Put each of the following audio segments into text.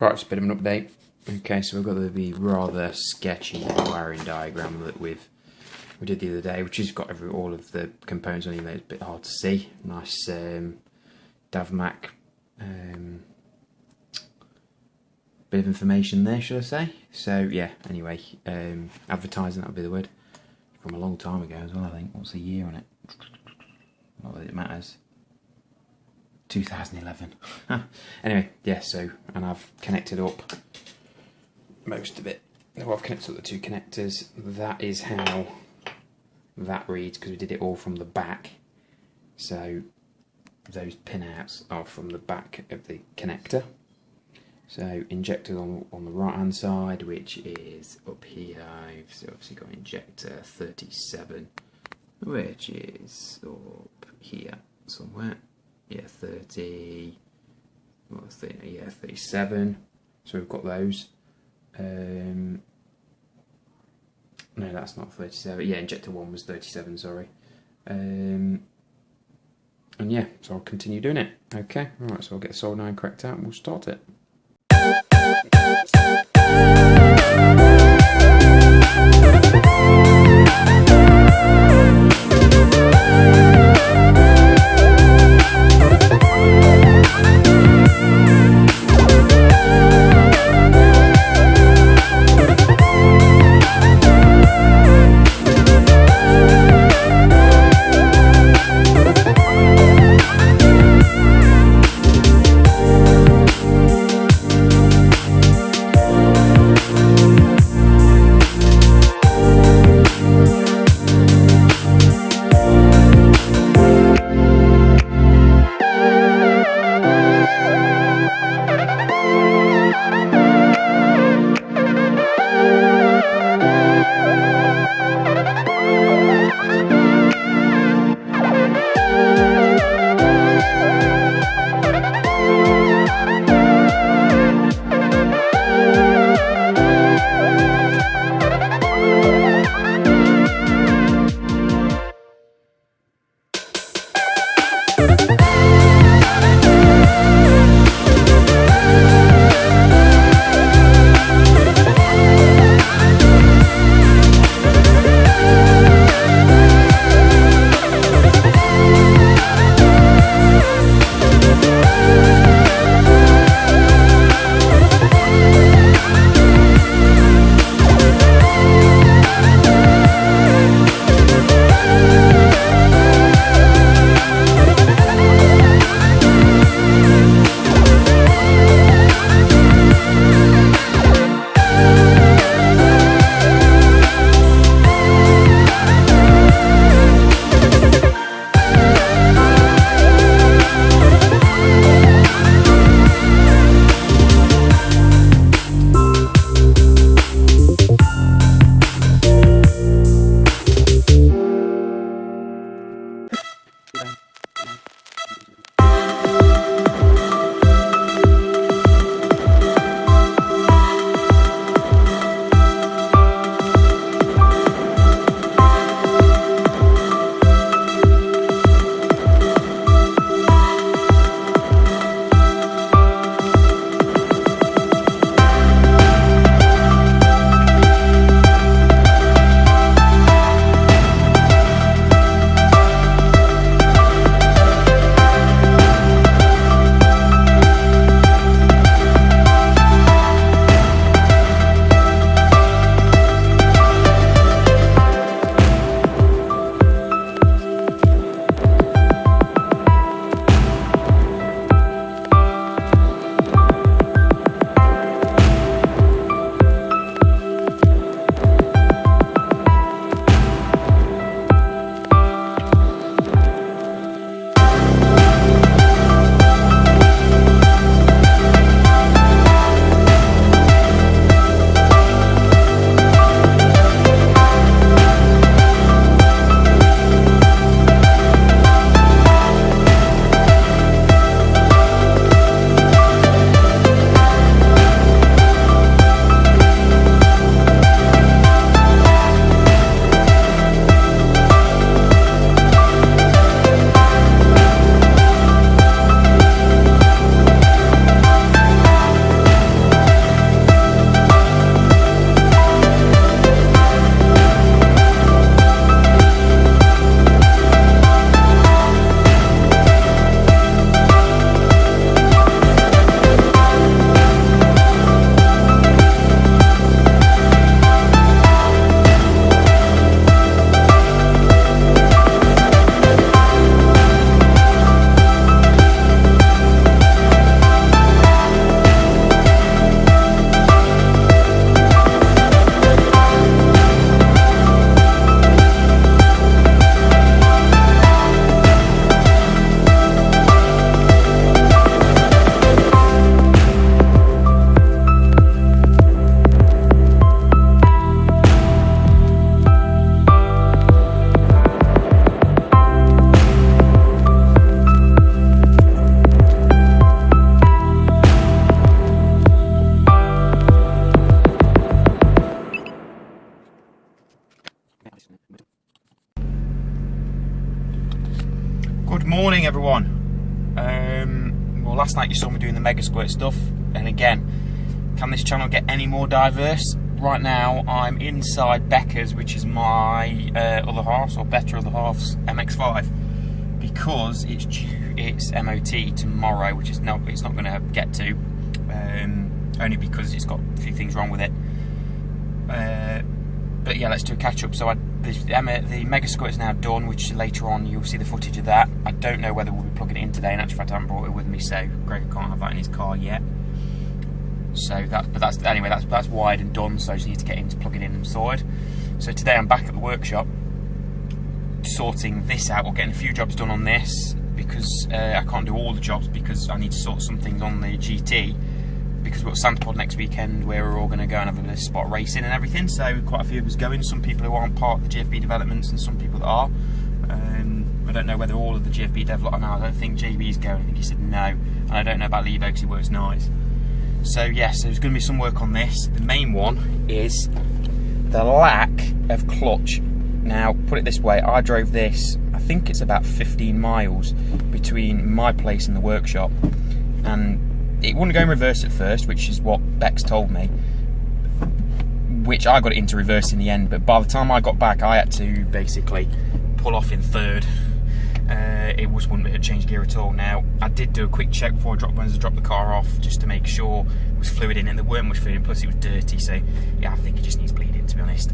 Right, just a bit of an update. Okay, so we've got the rather sketchy wiring diagram that we did the other day, which has got all of the components on it. It's a bit hard to see. Nice DavMac bit of information there, should I say? So yeah. Anyway, advertising, that would be the word. From a long time ago as well, I think. What's the year on it? Not that it matters. 2011. Anyway, yeah, so, and I've connected up most of it. Well, I've connected up the two connectors. That is how that reads, because we did it all from the back. So those pinouts are from the back of the connector. So injector on the right hand side, which is up here. I've obviously got injector 37, which is up here somewhere. Yeah, 30. What's the, yeah, 37. So we've got those. No, that's not 37. Yeah, injector 1 was 37. Sorry. And yeah, so I'll continue doing it. Okay. All right. So I'll get the solder iron cracked out and we'll start it. Good morning, everyone. Well, last night you saw me doing the Megasquirt stuff, and again, can this channel get any more diverse? Right now, I'm inside Becca's, which is my other half's, or better other half's, MX-5, because it's due its MOT tomorrow, which is it's not going to get to, only because it's got a few things wrong with it. But yeah, let's do a catch up. So the Megasquirt is now done, which later on you'll see the footage of that. I don't know whether we'll be plugging it in today. In actual fact, I haven't brought it with me, so Greg can't have that in his car yet. So that's wired and done. So I just need to get him to plug it in and sorted. So today I'm back at the workshop, sorting this out, or getting a few jobs done on this, because I can't do all the jobs because I need to sort some things on the GT. Because we've got Santa Pod next weekend where we're all going to go and have a bit of spot racing and everything, so quite a few of us going. Some people who aren't part of the GFB developments and some people that are. I don't know whether all of the GFBDev lot are now. I don't think JB's going, I think he said no. And I don't know about Levo because he works nights. So yes, there's going to be some work on this. The main one is the lack of clutch. Now, put it this way, I drove this, I think it's about 15 miles between my place and the workshop, and it wouldn't go in reverse at first, which is what Bex told me, which I got it into reverse in the end, but by the time I got back I had to basically pull off in third. It just wouldn't change gear at all. Now, I did do a quick check before I dropped the car off, just to make sure there was fluid in it, and there weren't much fluid in, plus it was dirty, so yeah, I think it just needs bleeding, to be honest.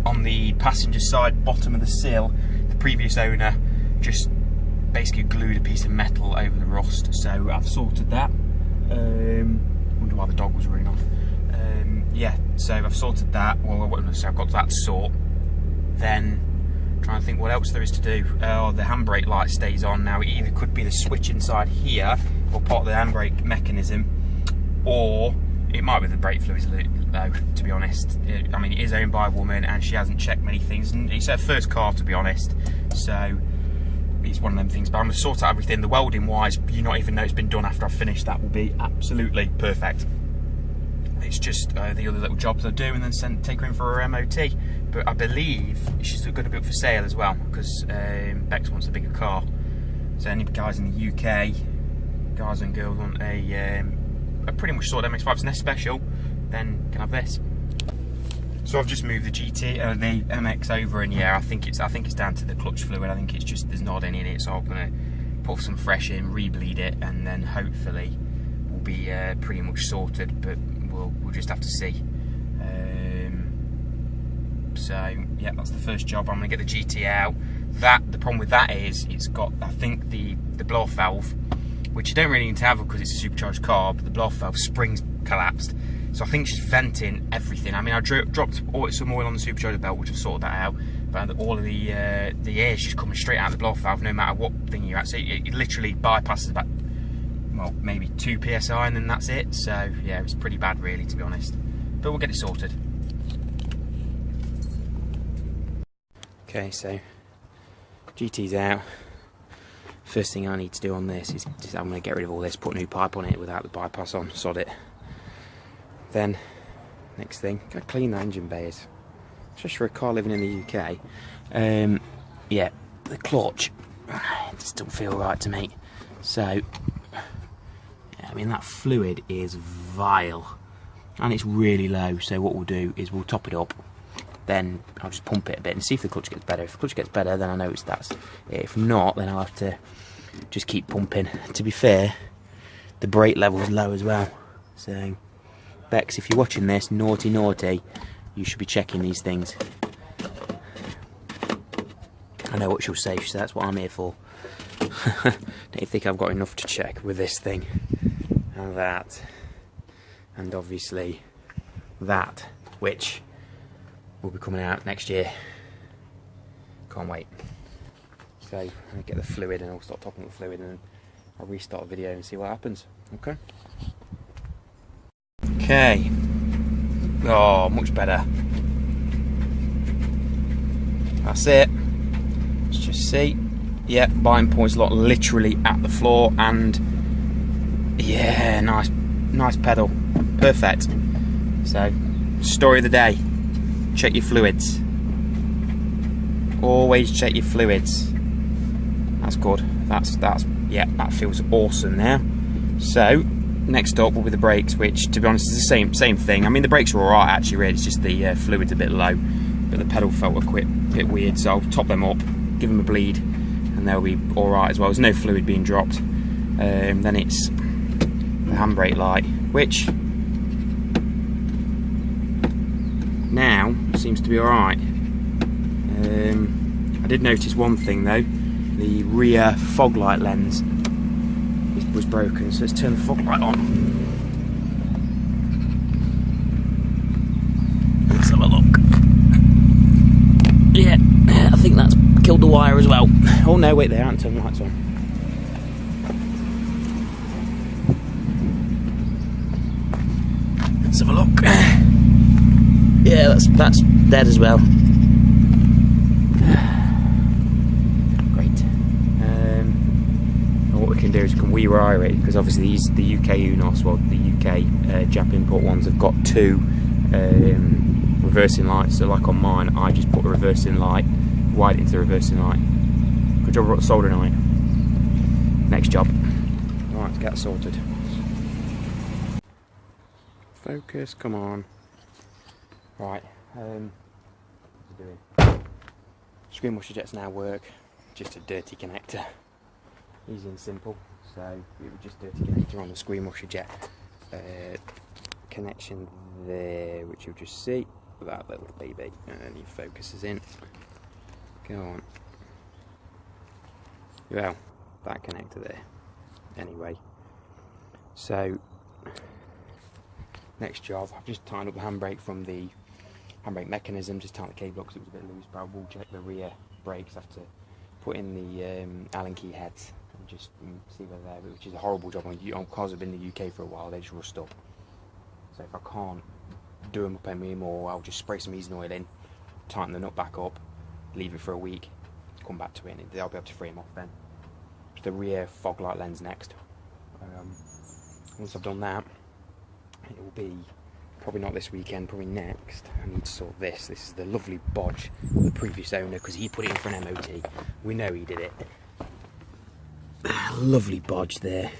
On the passenger side, bottom of the sill, the previous owner just basically glued a piece of metal over the rust, so I've sorted that. Wonder why the dog was running off. Yeah, so I've sorted that. Well, so I've got that to sort. Then trying to think what else there is to do. Oh, the handbrake light stays on now. It either could be the switch inside here, or part of the handbrake mechanism, or it might be the brake fluid's low, to be honest. I mean, it is owned by a woman and she hasn't checked many things, and it's her first car, to be honest, so it's one of them things. But I'm going to sort out everything. The welding wise, you not even know it's been done after I've finished. That will be absolutely perfect. It's just the other little jobs I do, and then take her in for her MOT. But I believe she's going to be up for sale as well, because Bex wants a bigger car. So any guys in the UK, guys and girls want a pretty much sort of MX-5 SNES special, then can have this. So I've just moved the the MX over, and yeah, I think it's down to the clutch fluid. I think it's just there's not any in it, so I'm gonna put some fresh in, rebleed it, and then hopefully we'll be pretty much sorted. But we'll just have to see. So yeah, that's the first job. I'm gonna get the GT out. The problem with that is it's got, I think, the blow-off valve, which you don't really need to have because it's a supercharged car, but the blow-off valve springs collapsed. So I think she's venting everything. I mean, I dropped some oil on the supercharger belt, which I've sorted that out. But all of the air is just coming straight out of the blow-off valve, no matter what thing you're at. So it literally bypasses about, well, maybe 2 psi, and then that's it. So yeah, it's pretty bad, really, to be honest. But we'll get it sorted. Okay, so GT's out. First thing I need to do on this is I'm going to get rid of all this, put a new pipe on it without the bypass on, sod it. Then, next thing, gotta clean the engine bays. Just for a car living in the UK. Yeah, the clutch, it just don't feel right to me. So, yeah, I mean, that fluid is vile. And it's really low, so what we'll do is we'll top it up. Then I'll just pump it a bit and see if the clutch gets better. If the clutch gets better, then I know that's it. If not, then I'll have to just keep pumping. To be fair, the brake level is low as well. So, Bex, if you're watching this, naughty, you should be checking these things. I know what she'll say, so that's what I'm here for. Don't you think I've got enough to check with this thing? And that. And obviously that, which will be coming out next year. Can't wait. So I'll get the fluid and I'll start topping the fluid, and I'll restart the video and see what happens. Okay. Okay. Oh, much better. That's it. Let's just see. Yeah, bind point's lot literally at the floor, and yeah, nice pedal. Perfect. So, story of the day. Check your fluids. Always check your fluids. That's good. yeah, that feels awesome now. So next up will be the brakes, which to be honest is the same thing. I mean, the brakes are alright actually, really. It's just the fluid's a bit low, but the pedal felt a bit weird, so I'll top them up, give them a bleed, and they'll be alright as well. There's no fluid being dropped. Then it's the handbrake light, which now seems to be alright. I did notice one thing though, the rear fog light lens was broken, so let's turn the fog light on. Let's have a look. Yeah, I think that's killed the wire as well. Oh no, wait, they haven't turned the lights on. Let's have a look. Yeah, that's dead as well. Great. What we can do is we can rewire it, because obviously these, the UK Unos, well, the UK Jap import ones have got two reversing lights. So like on mine, I just put a reversing light, wired it into the reversing light. Good job, I brought the soldering iron. Next job. Right, let's get sorted. Focus, come on. Right, what's it doing? Screen washer jets now work, just a dirty connector. Easy and simple, so it was just dirty connector on the screen washer jet. Connection there, which you'll just see, that little baby, and your focus is in. Go on. Well, that connector there. Anyway, so next job, I've just tightened up the handbrake from the handbrake mechanism, just tighten the cable up because it was a bit loose, but I will check the rear brakes. I have to put in the Allen key heads and just see whether they're, which is a horrible job on cars that have been in the UK for a while, they just rust up. So if I can't do them up anymore, I'll just spray some easing oil in, tighten the nut back up, leave it for a week, come back to it, and I'll be able to free them off then. The rear fog light lens next. Once I've done that, it will be probably not this weekend, probably next. I need to sort this. This is the lovely bodge of the previous owner, because he put it in for an MOT. We know he did it. Lovely bodge there.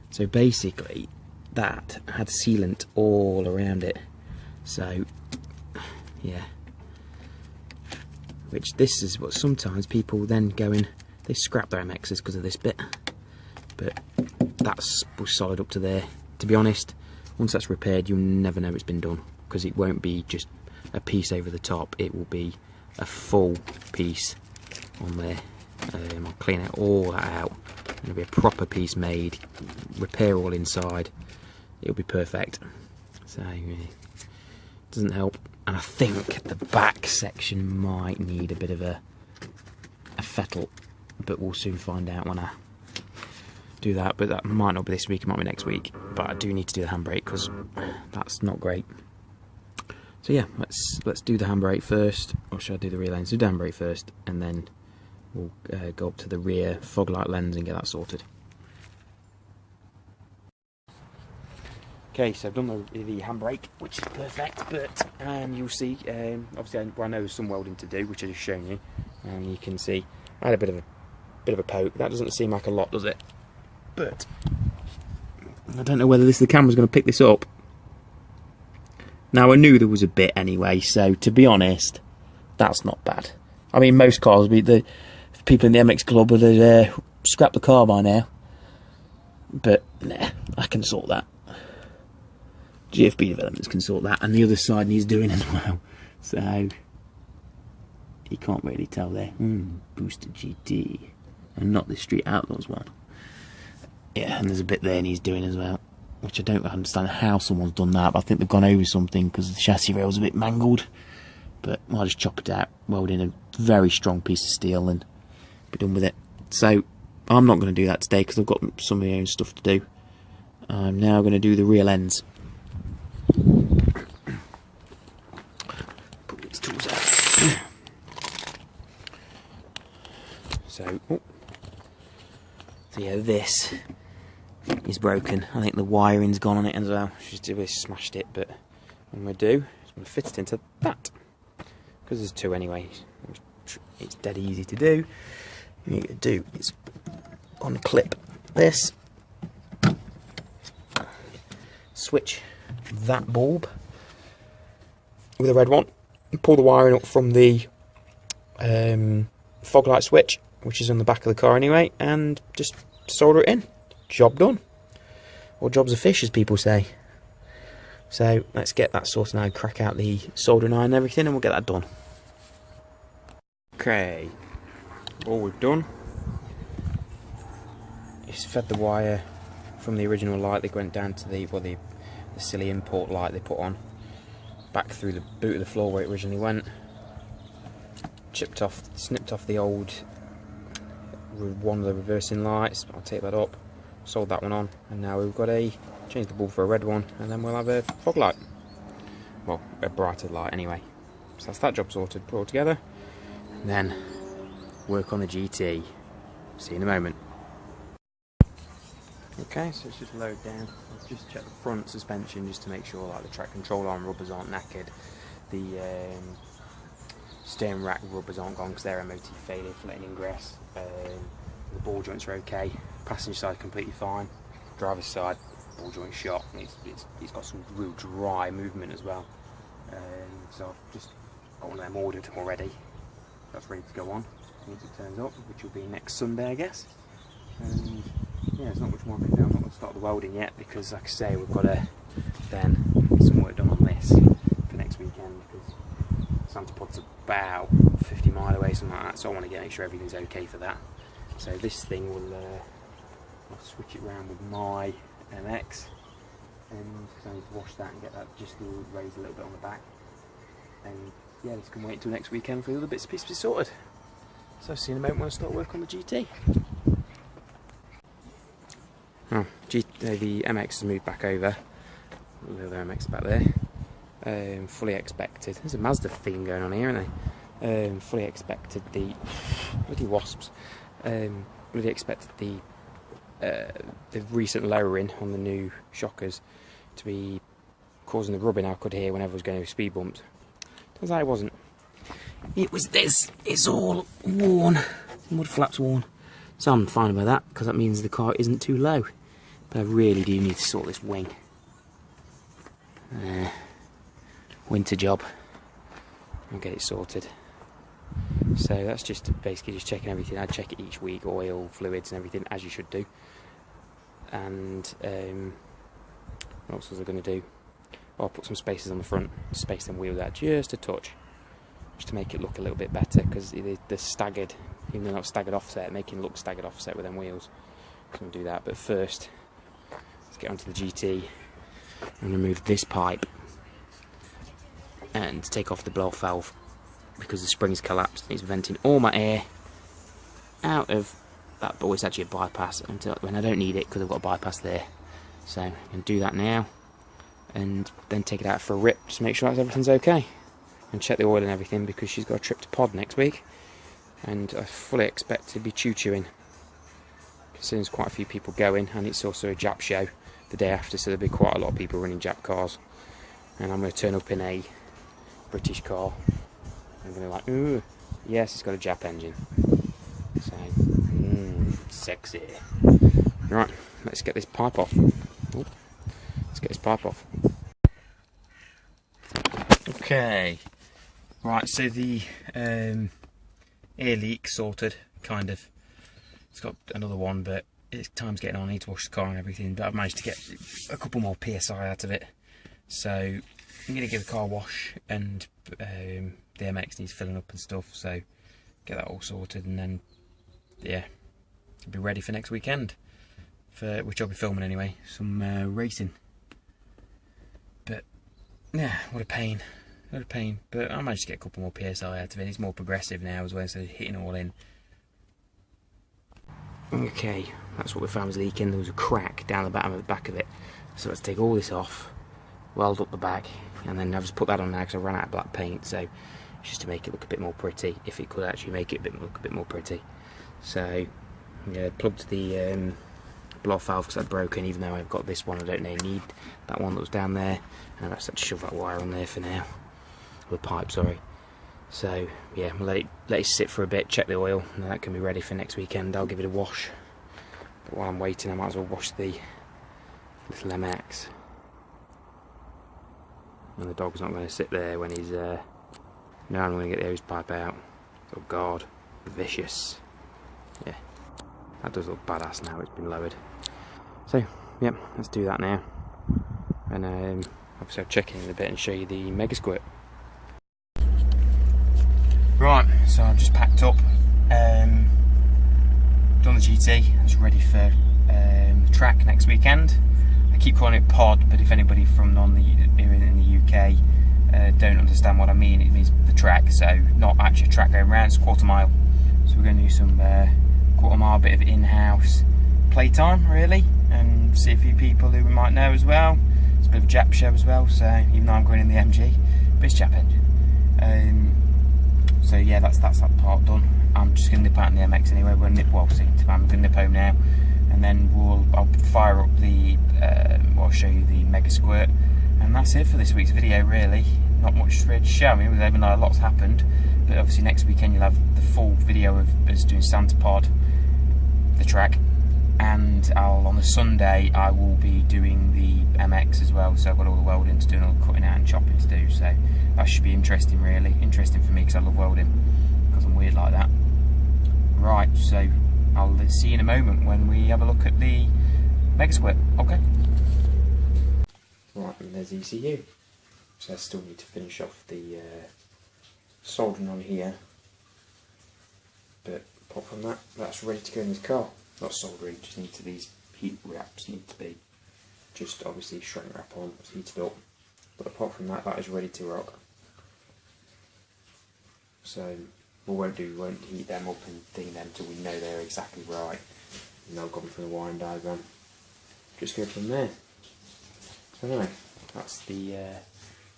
So basically, that had sealant all around it. So, yeah. Which this is what sometimes people then go in, they scrap their MXs because of this bit. But that's was solid up to there. To be honest, once that's repaired, you'll never know it's been done, because it won't be just a piece over the top, it will be a full piece on there. I'll clean it all that out, and it'll be a proper piece made, repair all inside, it'll be perfect. So it doesn't help, and I think the back section might need a bit of a fettle, but we'll soon find out when I do that. But that might not be this week, it might be next week, but I do need to do the handbrake because that's not great. So yeah, let's do the handbrake first, or should I do the rear lens? Do the handbrake first, and then we'll go up to the rear fog light lens and get that sorted. Okay, so I've done the handbrake, which is perfect, but you'll see, obviously I know there's some welding to do, which I've just shown you, and you can see I had a bit of a poke. That doesn't seem like a lot, does it? But I don't know whether the camera's going to pick this up. Now, I knew there was a bit anyway, so to be honest, that's not bad. I mean, most cars, the people in the MX Club would have scrapped the car by now. But, nah, I can sort that. GFB Developments can sort that, and the other side needs doing as well. So, you can't really tell there. Booster GT, and not the Street Outlaws one. Yeah, and there's a bit there and he's doing as well, which I don't understand how someone's done that, but I think they've gone over something because the chassis rail's a bit mangled. But I'll just chop it out, weld in a very strong piece of steel and be done with it. So I'm not going to do that today because I've got some of my own stuff to do. I'm now going to do the rear lens. Put these tools out. So yeah, this is broken. I think the wiring's gone on it as well. We smashed it, but what I'm going to do is I'm going to fit it into that. Because there's two anyway. It's dead easy to do. What you need to do is unclip this, switch that bulb with a red one, and pull the wiring up from the fog light switch, which is on the back of the car anyway, and just solder it in. Job done. Or job's a fish, as people say. So let's get that sorted now, crack out the soldering iron and everything, and we'll get that done. Okay, all we've done is fed the wire from the original light that went down to the silly import light they put on, back through the boot of the floor where it originally went. Snipped off the old one of the reversing lights. I'll take that up, soldered that one on, and now we've got change the bulb for a red one, and then we'll have a fog light. Well, a brighter light anyway. So that's that job sorted, put it all together, and then work on the GT. See you in a moment. Okay, so it's just load down. I've just checked the front suspension just to make sure like the track control arm rubbers aren't knackered. The steering rack rubbers aren't gone because they're MOT failure for letting ingress. The ball joints are okay. Passenger side completely fine. Driver's side, ball joint shot. It's got some real dry movement as well. So I've just got one of them ordered already. That's ready to go on once it turns up, which will be next Sunday, I guess. And yeah, there's not much more I can do. I'm not going to start the welding yet because, like I say, we've got to then get some work done on this for next weekend because Santa Pod's about 50 mile away, something like that. So I want to make sure everything's okay for that. So this thing will, I'll switch it around with my MX, and I need to wash that and get that just raised a little bit on the back. And yeah, this can wait until next weekend for the other bits and pieces to be sorted. So see you in a moment when I start work on the GT. Oh, the MX has moved back over. The other MX back there. Fully expected. There's a Mazda theme going on here, isn't there? Fully expected the bloody wasps. Fully expected the recent lowering on the new shockers to be causing the rubbing I could hear whenever I was going over speed bumps. Turns out it wasn't. It was this. It's all worn. The mud flaps worn. So I'm fine about that because that means the car isn't too low. But I really do need to sort this wing. Winter job. I'll get it sorted. So that's just basically just checking everything. I check it each week, oil, fluids and everything, as you should do. And what else was I going to do? Oh, I'll put some spacers on the front, space them wheels out just a touch, just to make it look a little bit better, because they're staggered, even though they're not staggered offset, making it look staggered offset with them wheels. So I'm going to do that, but first, let's get onto the GT and remove this pipe and take off the blow-off valve, because the spring's collapsed and it's venting all my air out of that, but it's actually a bypass until when I don't need it because I've got a bypass there. So I'm going to do that now and then take it out for a rip just to make sure that everything's okay, and check the oil and everything, because she's got a trip to Pod next week and I fully expect to be choo-chooing, considering there's quite a few people going, and it's also a Jap show the day after, so there'll be quite a lot of people running Jap cars, and I'm going to turn up in a British car. I'm going to like, ooh, yes, it's got a Jap engine. So, sexy. Right, let's get this pipe off. Ooh, let's get this pipe off. Okay. Right, so the air leak sorted, kind of. It's got another one, but time's getting on. I need to wash the car and everything, but I've managed to get a couple more PSI out of it. So I'm going to give the car a wash, and the MX needs filling up and stuff, so get that all sorted, and then yeah, I'll be ready for next weekend, for which I'll be filming anyway, some racing. But yeah, what a pain, but I managed to get a couple more PSI out of it. It's more progressive now as well, so hitting all in. Okay, that's what we found was leaking. There was a crack down the bottom of the back of it, so let's take all this off, weld up the back, and then I've just put that on now because I ran out of black paint, so just to make it look a bit more pretty, if it could actually make it look a bit more pretty. So yeah, plugged the blow-off valve because that's broken, even though I've got this one. I don't need that one that was down there, and I've just had to shove that wire on there for now, or the pipe, sorry. So yeah, we'll let it sit for a bit, check the oil, and that can be ready for next weekend. I'll give it a wash, But while I'm waiting, I might as well wash the little MX. And the dog's not going to sit there when he's now I'm going to get the hose pipe out. Oh God, vicious. Yeah, that does look badass now it's been lowered. So, yep, let's do that now. And obviously I'll check in a bit and show you the Megasquirt. Right, so I've just packed up, done the GT, it's ready for the track next weekend. I keep calling it pod, but if anybody from in the UK don't understand what I mean, it means the track, so not actually a track going around, it's a quarter mile. So we're going to do some quarter mile bit of in-house playtime really, and see a few people who we might know as well. It's a bit of a Jap show as well, so even though I'm going in the MG, but it's Jap engine. So yeah, that's that part done. I'm just going to nip out in the MX anyway. We're going to nip, well, see, I'm going to nip home now, and then I'll fire up the, I'll show you the Megasquirt, and that's it for this week's video really. Not much really to show. I mean, even though a lot's happened, but obviously next weekend you'll have the full video of us doing Santa Pod, the track, and on the Sunday I will be doing the MX as well, so I've got all the welding to do and all the cutting out and chopping to do, so that should be interesting really. Interesting for me because I love welding, because I'm weird like that. Right, so I'll see you in a moment when we have a look at the Megasquirt. Okay. Right, and there's ECU. So I still need to finish off the soldering on here, but apart from that, that's ready to go in this car. Not soldering, just need to, these heat wraps need to be just obviously shrink wrap on, it's heated up, but apart from that, that is ready to rock. So we won't heat them up and thing them till we know they're exactly right, and they'll go through the wiring diagram, just go from there. So anyway, that's the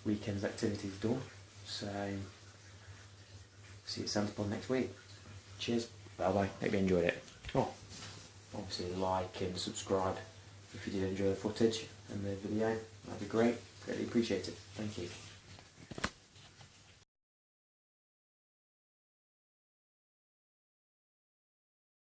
weekend's activities done, so see you at Santa Pod next week. Cheers, bye bye, hope you enjoyed it. Oh, obviously like and subscribe if you did enjoy the footage and the video, that'd be great, greatly appreciate it, thank you.